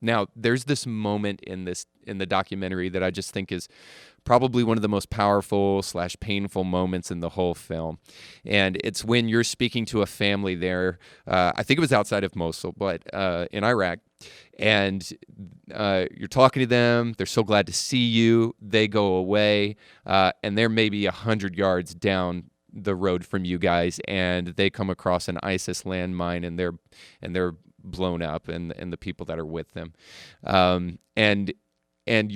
Now, there's this moment in the documentary that I just think is probably one of the most powerful / painful moments in the whole film. And it's when you're speaking to a family there, I think it was outside of Mosul, but in Iraq, and you're talking to them. They're so glad to see you. They go away, and they're maybe 100 yards down the road from you guys, and they come across an ISIS landmine, and they're blown up, and the people that are with them, and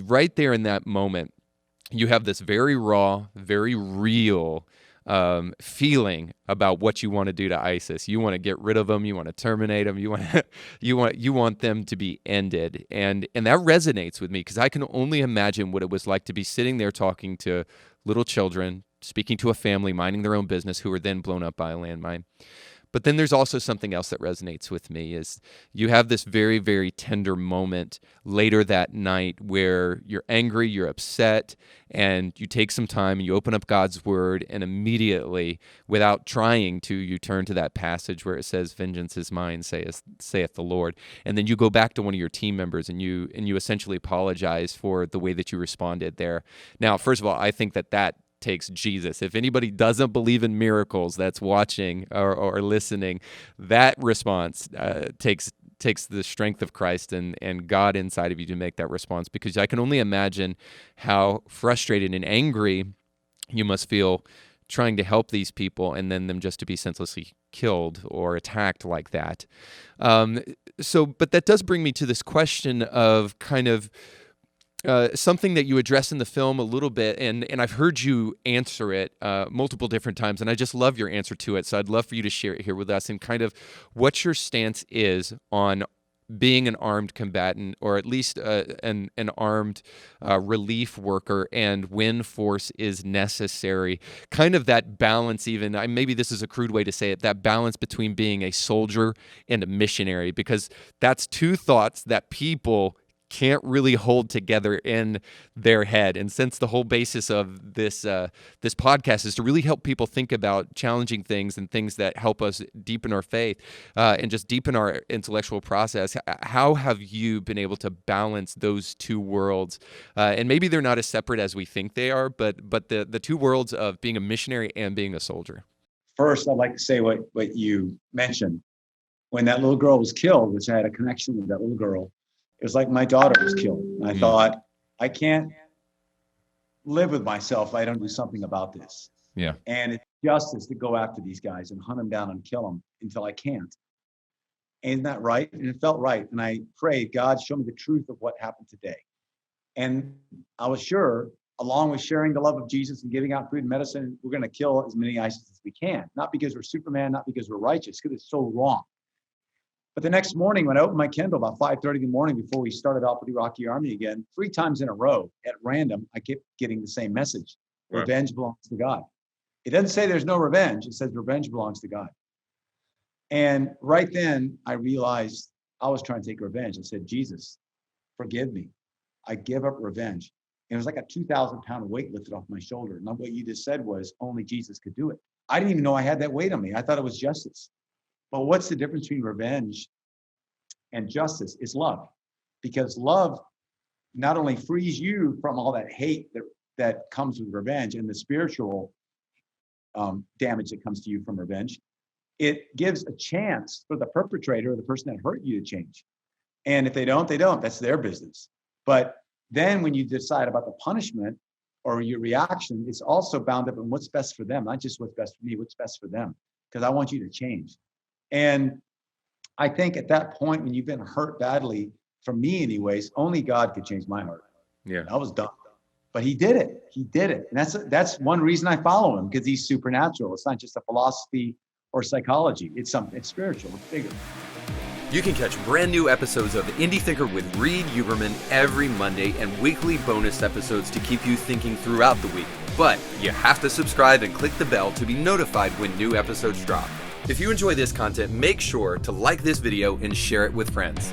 right there in that moment, you have this very raw, very real feeling about what you want to do to ISIS. You want to get rid of them. You want to terminate them. You want them to be ended. And that resonates with me, because I can only imagine what it was like to be sitting there talking to little children, speaking to a family, minding their own business, who were then blown up by a landmine. But then there's also something else that resonates with me, is you have this very, very tender moment later that night where you're angry, you're upset, and you take some time and you open up God's word, and immediately, without trying to, you turn to that passage where it says, "Vengeance is mine, saith the Lord." And then you go back to one of your team members and you essentially apologize for the way that you responded there. Now, first of all, I think that takes Jesus. If anybody doesn't believe in miracles that's watching or listening, that response takes the strength of Christ and God inside of you to make that response, because I can only imagine how frustrated and angry you must feel trying to help these people, and then them just to be senselessly killed or attacked like that. But that does bring me to this question of kind of something that you address in the film a little bit, and I've heard you answer it multiple different times, and I just love your answer to it. So I'd love for you to share it here with us, and kind of what your stance is on being an armed combatant, or at least an armed relief worker, and when force is necessary. Kind of that balance, even, maybe this is a crude way to say it, that balance between being a soldier and a missionary, because that's two thoughts that people can't really hold together in their head. And since the whole basis of this podcast is to really help people think about challenging things and things that help us deepen our faith and just deepen our intellectual process, how have you been able to balance those two worlds? And maybe they're not as separate as we think they are, but the two worlds of being a missionary and being a soldier. First, I'd like to say what you mentioned. When that little girl was killed, which I had a connection with that little girl, it was like my daughter was killed. And I thought, I can't live with myself if I don't do something about this. Yeah. And it's justice to go after these guys and hunt them down and kill them until I can't. Isn't that right? And it felt right. And I prayed, God, show me the truth of what happened today. And I was sure, along with sharing the love of Jesus and giving out food and medicine, we're going to kill as many ISIS as we can. Not because we're Superman, not because we're righteous, because it's so wrong. But the next morning, when I opened my Kindle about 5:30 in the morning before we started off with the Iraqi army again, 3 times in a row at random, I kept getting the same message. Right. Revenge belongs to God. It doesn't say there's no revenge. It says revenge belongs to God. And right then I realized I was trying to take revenge. I said, Jesus, forgive me. I give up revenge. And it was like a 2,000-pound weight lifted off my shoulder. And what you just said was only Jesus could do it. I didn't even know I had that weight on me. I thought it was justice. But what's the difference between revenge and justice? Is love. Because love not only frees you from all that hate that comes with revenge and the spiritual damage that comes to you from revenge, it gives a chance for the perpetrator or the person that hurt you to change. And if they don't, they don't. That's their business. But then when you decide about the punishment or your reaction, it's also bound up in what's best for them, not just what's best for me, what's best for them, because I want you to change. And I think at that point, when you've been hurt badly, for me anyways, only God could change my heart. Yeah, I was done. But he did it. He did it. And that's one reason I follow him, because he's supernatural. It's not just a philosophy or psychology. It's something, it's spiritual, it's bigger. You can catch brand new episodes of Indie Thinker with Reed Euberman every Monday, and weekly bonus episodes to keep you thinking throughout the week. But you have to subscribe and click the bell to be notified when new episodes drop. If you enjoy this content, make sure to like this video and share it with friends.